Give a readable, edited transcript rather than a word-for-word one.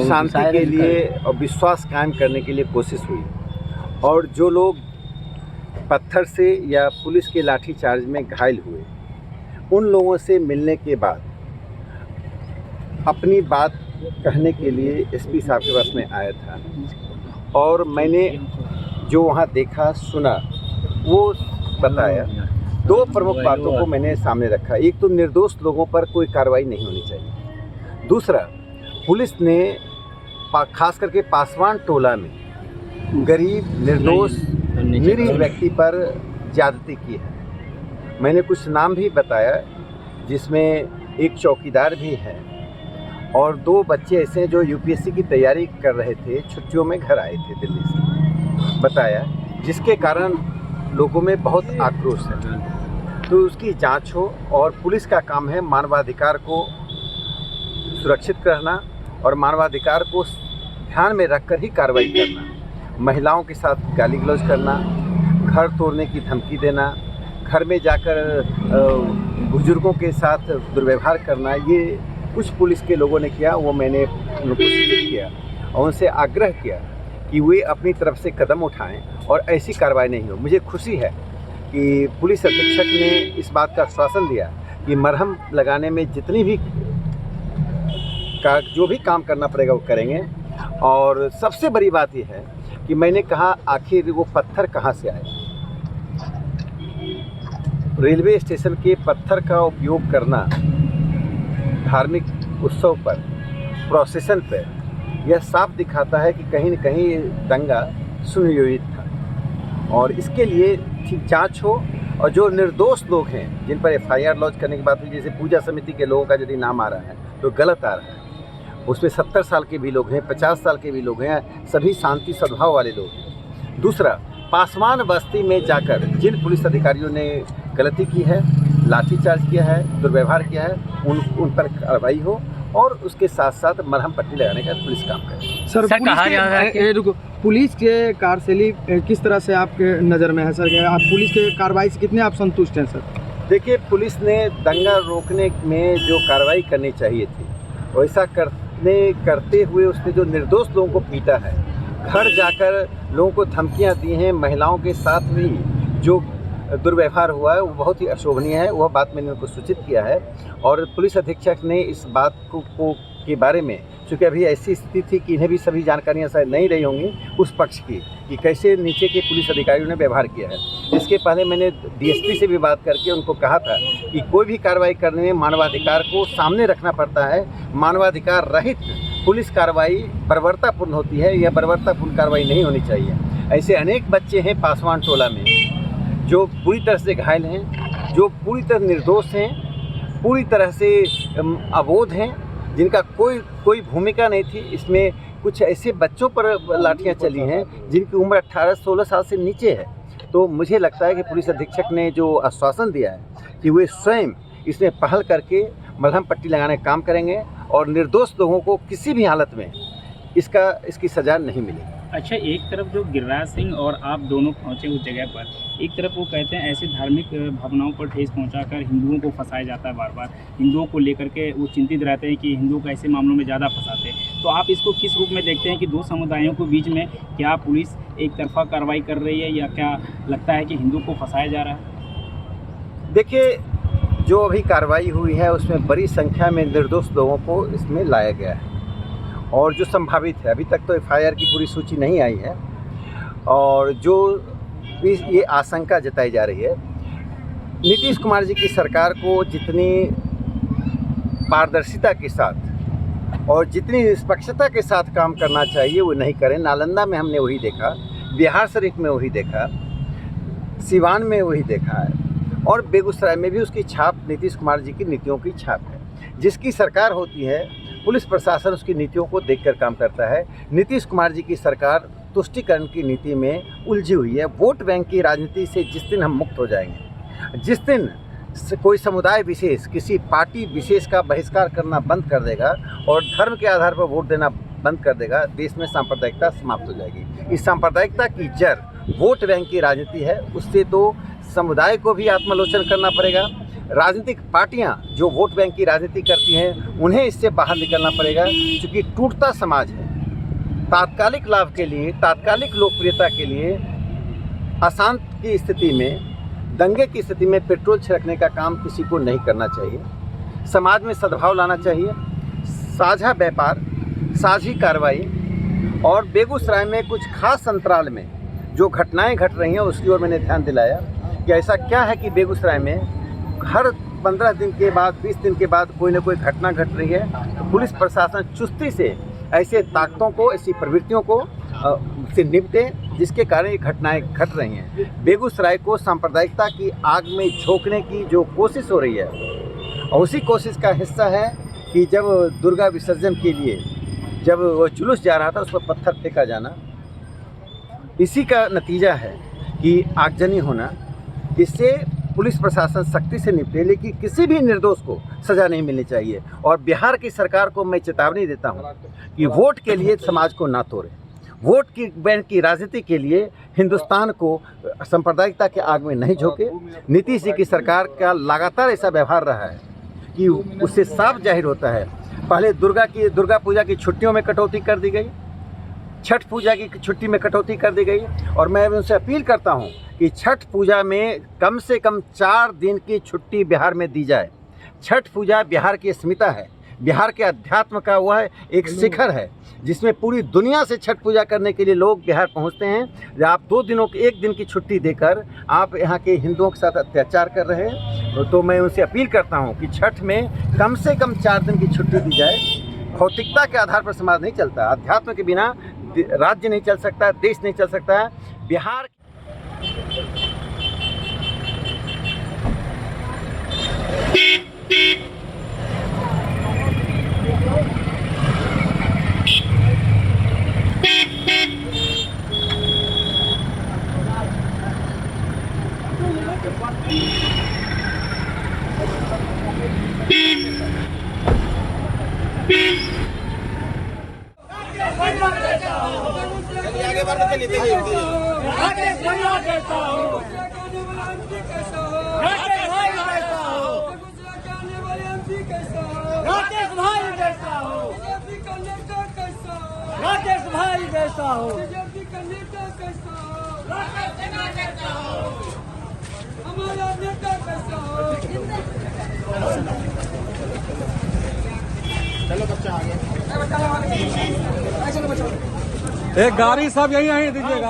शांति के लिए और विश्वास कायम करने के लिए कोशिश हुई। और जो लोग पत्थर से या पुलिस के लाठीचार्ज में घायल हुए, उन लोगों से मिलने के बाद अपनी बात कहने के लिए एसपी साहब के पास में आया था और मैंने जो वहाँ देखा सुना वो बताया। दो प्रमुख बातों को मैंने सामने रखा। एक तो निर्दोष लोगों पर कोई कार्रवाई नहीं होनी चाहिए। दूसरा, पुलिस ने खास करके पासवान टोला में गरीब निर्दोष निरीह व्यक्ति पर ज्यादती की है। मैंने कुछ नाम भी बताया जिसमें एक चौकीदार भी है और 2 बच्चे ऐसे जो यूपीएससी की तैयारी कर रहे थे, छुट्टियों में घर आए थे दिल्ली से, बताया, जिसके कारण लोगों में बहुत आक्रोश है। तो उसकी जांच हो और पुलिस का काम है मानवाधिकार को सुरक्षित करना और मानवाधिकार को ध्यान में रखकर ही कार्रवाई करना। महिलाओं के साथ गाली गलौज करना, घर तोड़ने की धमकी देना, घर में जाकर बुजुर्गों के साथ दुर्व्यवहार करना, ये कुछ पुलिस के लोगों ने किया। वो मैंने उनको सूचित किया और उनसे आग्रह किया कि वे अपनी तरफ से कदम उठाएं और ऐसी कार्रवाई नहीं हो। मुझे खुशी है कि पुलिस अधीक्षक ने इस बात का आश्वासन दिया कि मरहम लगाने में जितनी भी जो भी काम करना पड़ेगा वो करेंगे। और सबसे बड़ी बात यह है कि मैंने कहा आखिर वो पत्थर कहाँ से आए। रेलवे स्टेशन के पत्थर का उपयोग करना धार्मिक उत्सव पर, प्रोसेशन पर, यह साफ दिखाता है कि कहीं न कहीं दंगा सुनियोजित था और इसके लिए ठीक जांच हो। और जो निर्दोष लोग हैं जिन पर एफआईआर लॉन्च करने की बात हुई, जैसे पूजा समिति के लोगों का यदि नाम आ रहा है तो गलत आ रहा है। उसमें 70 साल के भी लोग हैं, 50 साल के भी लोग हैं, सभी शांति सद्भाव वाले लोग हैं। दूसरा, पासवान बस्ती में जाकर जिन पुलिस अधिकारियों ने गलती की है, लाठीचार्ज किया है, दुर्व्यवहार किया है, उन पर कार्रवाई हो और उसके साथ साथ मरहम पट्टी लगाने का पुलिस काम करे। सर कहा जा रहा है कि पुलिस के कार्यशैली किस तरह से आपके नज़र में है सर? आप पुलिस के कार्रवाई से कितने आप संतुष्ट हैं सर? देखिए, पुलिस ने दंगा रोकने में जो कार्रवाई करनी चाहिए थी वैसा करते हुए उसने जो निर्दोष लोगों को पीटा है, घर जाकर लोगों को धमकियां दी हैं, महिलाओं के साथ भी जो दुर्व्यवहार हुआ है वो बहुत ही अशोभनीय है। वह बात मैंने उनको सूचित किया है और पुलिस अधीक्षक ने इस बात के बारे में, चूँकि अभी ऐसी स्थिति थी कि इन्हें भी सभी जानकारियां शायद नहीं रही होंगी उस पक्ष की कि कैसे नीचे के पुलिस अधिकारियों ने व्यवहार किया है। इसके पहले मैंने डीएसपी से भी बात करके उनको कहा था कि कोई भी कार्रवाई करने में मानवाधिकार को सामने रखना पड़ता है। मानवाधिकार रहित पुलिस कार्रवाई बर्बरतापूर्ण होती है, यह बर्बरतापूर्ण कार्रवाई नहीं होनी चाहिए। ऐसे अनेक बच्चे हैं पासवान टोला में जो पूरी तरह से घायल हैं, जो पूरी तरह निर्दोष हैं, पूरी तरह से अबोध हैं, जिनका कोई भूमिका नहीं थी। इसमें कुछ ऐसे बच्चों पर लाठियां चली हैं जिनकी उम्र 18-16 साल से नीचे है। तो मुझे लगता है कि पुलिस अधीक्षक ने जो आश्वासन दिया है कि वे स्वयं इसमें पहल करके मलहम पट्टी लगाने का काम करेंगे और निर्दोष लोगों को किसी भी हालत में इसकी सज़ा नहीं मिलेगी। अच्छा, एक तरफ जो गिरिराज सिंह और आप दोनों पहुंचे उस जगह पर, एक तरफ वो कहते हैं ऐसे धार्मिक भावनाओं पर ठेस पहुंचाकर हिंदुओं को फंसाया जाता है। बार बार हिंदुओं को लेकर के वो चिंतित रहते हैं कि हिंदुओं को ऐसे मामलों में ज़्यादा फंसाते हैं। तो आप इसको किस रूप में देखते हैं कि दो समुदायों के बीच में क्या पुलिस एक तरफा कार्रवाई कर रही है या क्या लगता है कि हिंदू को फंसाया जा रहा है? देखिए, जो अभी कार्रवाई हुई है उसमें बड़ी संख्या में निर्दोष लोगों को इसमें लाया गया है और जो संभावित है, अभी तक तो एफआईआर की पूरी सूची नहीं आई है और जो ये आशंका जताई जा रही है, नीतीश कुमार जी की सरकार को जितनी पारदर्शिता के साथ और जितनी निष्पक्षता के साथ काम करना चाहिए वो नहीं करें। नालंदा में हमने वही देखा, बिहार शरीफ में वही देखा, सिवान में वही देखा है और बेगूसराय में भी उसकी छाप नीतीश कुमार जी की नीतियों की छाप है। जिसकी सरकार होती है, पुलिस प्रशासन उसकी नीतियों को देखकर काम करता है। नीतीश कुमार जी की सरकार तुष्टीकरण की नीति में उलझी हुई है। वोट बैंक की राजनीति से जिस दिन हम मुक्त हो जाएंगे, जिस दिन कोई समुदाय विशेष किसी पार्टी विशेष का बहिष्कार करना बंद कर देगा और धर्म के आधार पर वोट देना बंद कर देगा, देश में सांप्रदायिकता समाप्त हो जाएगी। इस सांप्रदायिकता की जड़ वोट बैंक की राजनीति है। उससे तो समुदाय को भी आत्मालोचन करना पड़ेगा, राजनीतिक पार्टियां जो वोट बैंक की राजनीति करती हैं उन्हें इससे बाहर निकलना पड़ेगा, क्योंकि टूटता समाज है। तात्कालिक लाभ के लिए, तात्कालिक लोकप्रियता के लिए अशांत की स्थिति में, दंगे की स्थिति में पेट्रोल छिड़कने का काम किसी को नहीं करना चाहिए। समाज में सद्भाव लाना चाहिए, साझा व्यापार, साझी कार्रवाई। और बेगूसराय में कुछ खास अंतराल में जो घटनाएं घट रही हैं उसकी ओर मैंने ध्यान दिलाया कि ऐसा क्या है कि बेगूसराय में हर 15 दिन के बाद, 20 दिन के बाद कोई ना कोई घटना घट रही है। तो पुलिस प्रशासन चुस्ती से ऐसे ताकतों को, ऐसी प्रवृत्तियों को से निपटे जिसके कारण ये घटनाएं घट रही हैं। बेगूसराय को सांप्रदायिकता की आग में झोंकने की जो कोशिश हो रही है, और उसी कोशिश का हिस्सा है कि जब दुर्गा विसर्जन के लिए जब वो जुलूस जा रहा था उस पर पत्थर फेंका जाना, इसी का नतीजा है कि आगजनी होना। इससे पुलिस प्रशासन सख्ती से निपटे, लेकिन किसी भी निर्दोष को सज़ा नहीं मिलनी चाहिए। और बिहार की सरकार को मैं चेतावनी देता हूं कि वोट के लिए समाज को ना तोड़े, वोट की बैंक की राजनीति के लिए हिंदुस्तान को सांप्रदायिकता के आग में नहीं झोंके। नीतीश जी की सरकार का लगातार ऐसा व्यवहार रहा है कि उससे साफ जाहिर होता है। पहले दुर्गा पूजा की छुट्टियों में कटौती कर दी गई, छठ पूजा की छुट्टी में कटौती कर दी गई। और मैं उनसे अपील करता हूं कि छठ पूजा में कम से कम 4 दिन की छुट्टी बिहार में दी जाए। छठ पूजा बिहार की अस्मिता है, बिहार के अध्यात्म का वह एक शिखर है जिसमें पूरी दुनिया से छठ पूजा करने के लिए लोग बिहार पहुंचते हैं। आप 2 दिनों की, 1 दिन की छुट्टी देकर आप यहाँ के हिंदुओं के साथ अत्याचार कर रहे हैं। तो मैं उनसे अपील करता हूं कि छठ में कम से कम 4 दिन की छुट्टी दी जाए। भौतिकता के आधार पर समाज नहीं चलता, अध्यात्म के बिना राज्य नहीं चल सकता, देश नहीं चल सकता है। बिहार आगे बढ़ के चलिए। हमारा नेता कैसा हो? चलो बच्चा आ गया। एक गाड़ी सब यही दीजिएगा।